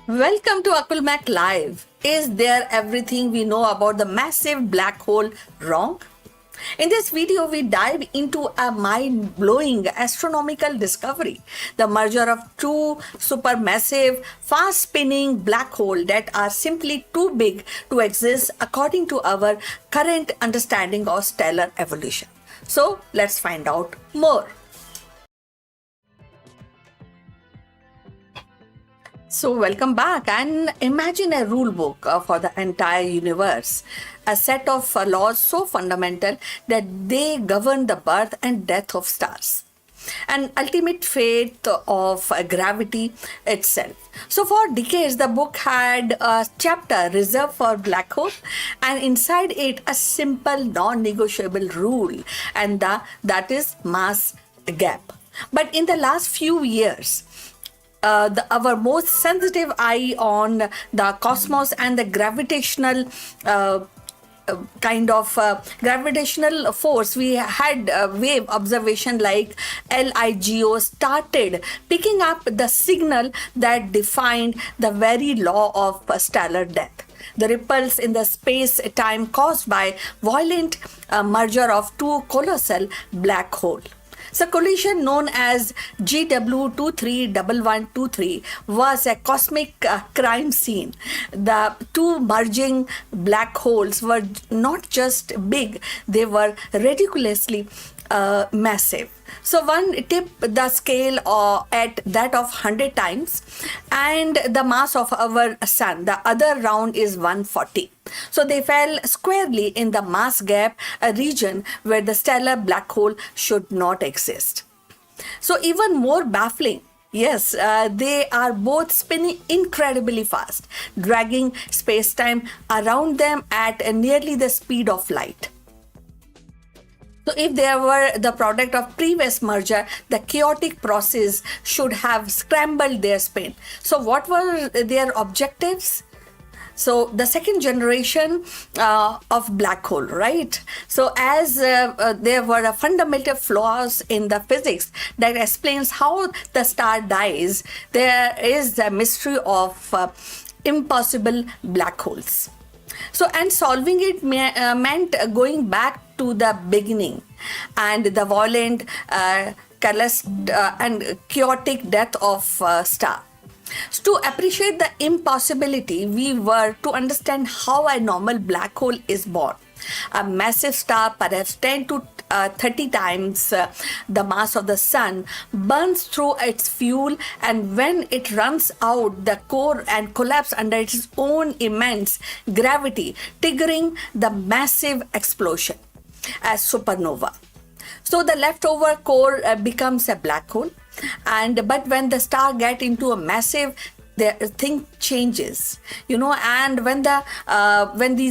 Welcome to Akulmak Live. Is there everything we know about the massive black hole wrong? In this video, we dive into a mind blowing astronomical discovery, the merger of two supermassive, fast spinning black holes that are simply too big to exist according to our current understanding of stellar evolution. So, let's find out more. So, welcome back and imagine a rule book for the entire universe. A set of laws so fundamental that they govern the birth and death of stars. An ultimate fate of gravity itself. So, for decades, the book had a chapter reserved for black holes, and inside it, a simple non negotiable rule, and that is mass gap. But in the last few years, our most sensitive eye on the cosmos and the gravitational gravitational force, we had wave observation like LIGO started picking up the signal that defined the very law of stellar death, the ripples in the space-time caused by violent merger of two colossal black holes. So collision known as GW231123 was a cosmic crime scene. The two merging black holes were not just big, they were ridiculously massive. So one tipped the scale at that of 100 times and the mass of our sun. The other round is 140. So they fell squarely in the mass gap, a region where the stellar black hole should not exist. So even more baffling, yes, they are both spinning incredibly fast, dragging space-time around them at nearly the speed of light. So if they were the product of previous merger, the chaotic process should have scrambled their spin. So what were their objectives? So the second generation of black hole, right? So as there were fundamental flaws in the physics that explains how the star dies, there is the mystery of impossible black holes. So, and solving it meant going back to the beginning and the violent, and chaotic death of star. So to appreciate the impossibility, we were to understand how a normal black hole is born. A massive star, perhaps 10 to 30 times the mass of the sun, burns through its fuel, and when it runs out, the core and collapse under its own immense gravity, triggering the massive explosion as supernova. So the leftover core becomes a black hole, and but when the star get into a massive, the thing changes, and when the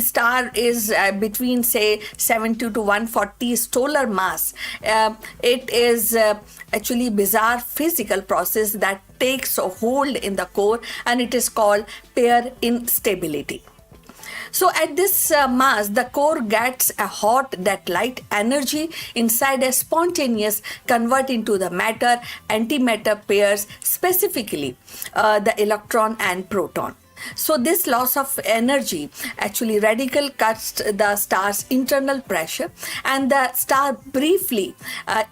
star is between say 70 to 140 solar mass, it is actually bizarre physical process that takes a hold in the core, and it is called pair instability. So at this mass, the core gets a hot that light energy inside a spontaneous convert into the matter antimatter pairs, specifically the electron and proton. So this loss of energy actually radical cuts the star's internal pressure, and the star briefly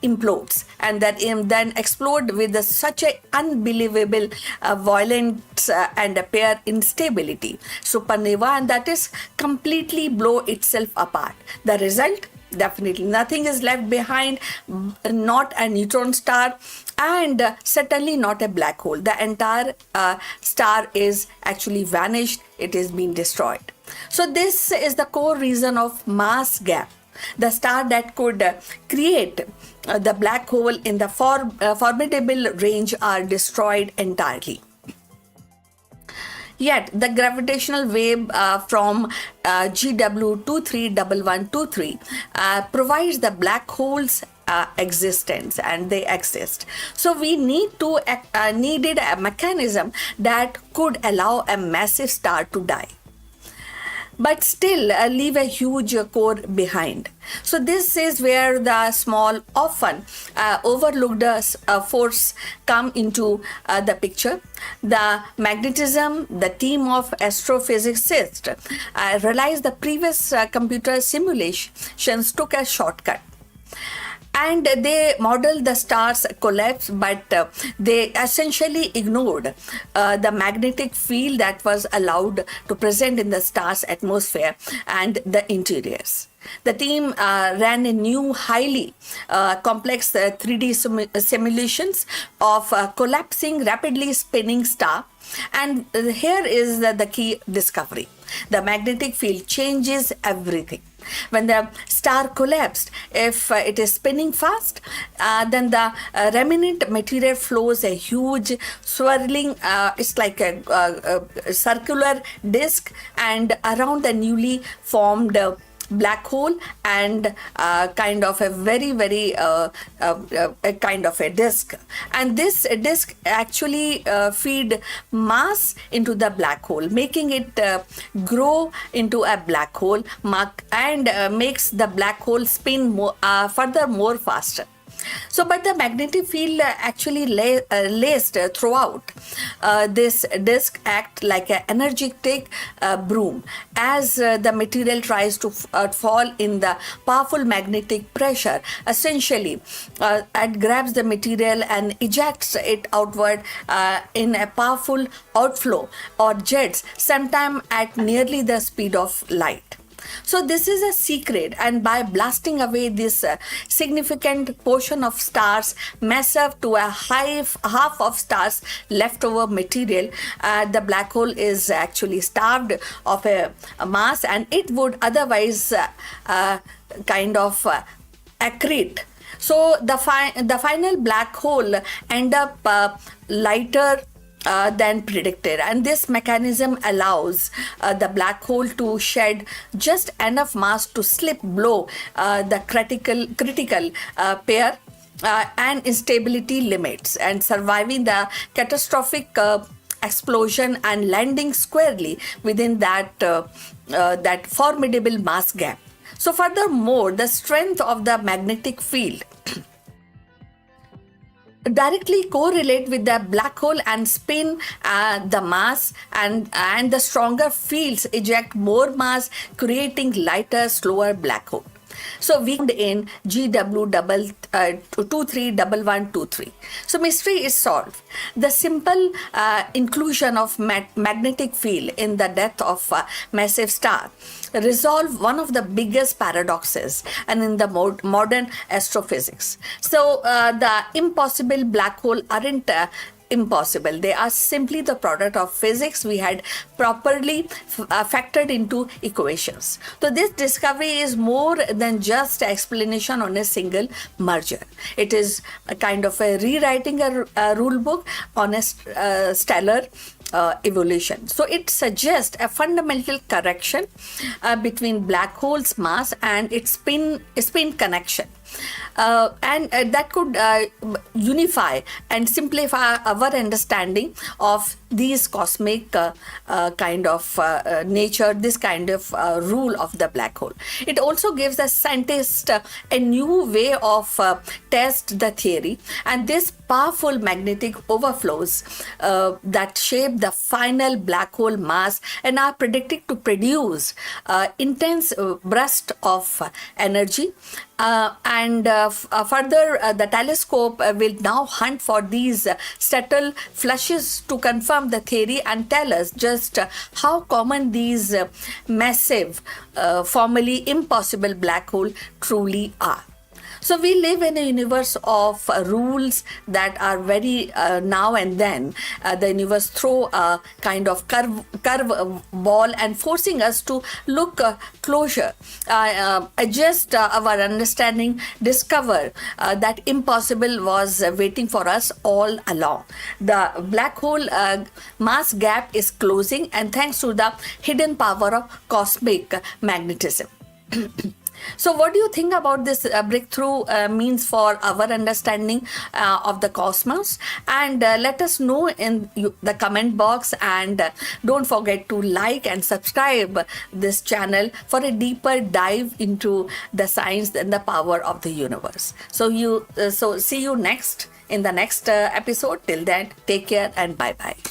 implodes, and then explode with such a unbelievable violence and a pair instability supernova, and that is completely blow itself apart. The result, definitely nothing is left behind, not a neutron star, and certainly not a black hole. The entire star is actually vanished, it is being destroyed. So this is the core reason of mass gap. The star that could create the black hole in the formidable range are destroyed entirely. Yet the gravitational wave from GW231123 provides the black holes existence, and they exist. So we needed a mechanism that could allow a massive star to die. but still leave a huge core behind. So this is where the small, often overlooked force come into the picture. The magnetism, the team of astrophysicists realized the previous computer simulations took a shortcut, and they modeled the stars collapse, but they essentially ignored the magnetic field that was allowed to present in the star's atmosphere and the interiors. The team ran a new, highly complex 3D simulations of collapsing, rapidly spinning star. And here is the key discovery. The magnetic field changes everything. When the star collapsed, if it is spinning fast, then the remnant material flows a huge swirling, it's like a circular disk, and around the newly formed black hole, and kind of a very kind of a disk. And this disk actually feed mass into the black hole, making it grow into a black hole, and makes the black hole spin further more faster. So, but the magnetic field actually laced throughout this disk act like an energetic broom as the material tries to fall in the powerful magnetic pressure. Essentially, it grabs the material and ejects it outward in a powerful outflow or jets, sometime at nearly the speed of light. So this is a secret, and by blasting away this significant portion of stars massive to a half of stars leftover material, the black hole is actually starved of a mass, and it would otherwise kind of accrete. So the final black hole end up lighter than predicted, and this mechanism allows the black hole to shed just enough mass to slip below the critical pair and instability limits, and surviving the catastrophic explosion and landing squarely within that formidable mass gap. So furthermore, the strength of the magnetic field directly correlate with the black hole and spin the mass, and the stronger fields eject more mass, creating lighter, slower black hole. So we found in GW 231123. So mystery is solved. The simple inclusion of magnetic field in the depth of massive star resolve one of the biggest paradoxes and in the modern astrophysics. So the impossible black hole aren't impossible. They are simply the product of physics we had properly factored into equations. So this discovery is more than just explanation on a single merger. It is a kind of a rewriting a rule book on a stellar evolution. So it suggests a fundamental correction between black hole's mass and its spin connection. And that could unify and simplify our understanding of these cosmic kind of nature, this kind of rule of the black hole. It also gives the scientist a new way of test the theory, and this powerful magnetic overflows that shape the final black hole mass and are predicted to produce intense burst of energy. Further, the telescope will now hunt for these subtle flashes to confirm the theory and tell us just how common these massive, formerly impossible black holes truly are. So we live in a universe of rules that are very now and then the universe throw a kind of curve ball and forcing us to look closer, adjust our understanding, discover that impossible was waiting for us all along. The black hole mass gap is closing, and thanks to the hidden power of cosmic magnetism. So, what do you think about this breakthrough means for our understanding of the cosmos? And let us know in the comment box. And don't forget to like and subscribe this channel for a deeper dive into the science and the power of the universe. So see you next in the next episode. Till then, take care and bye bye.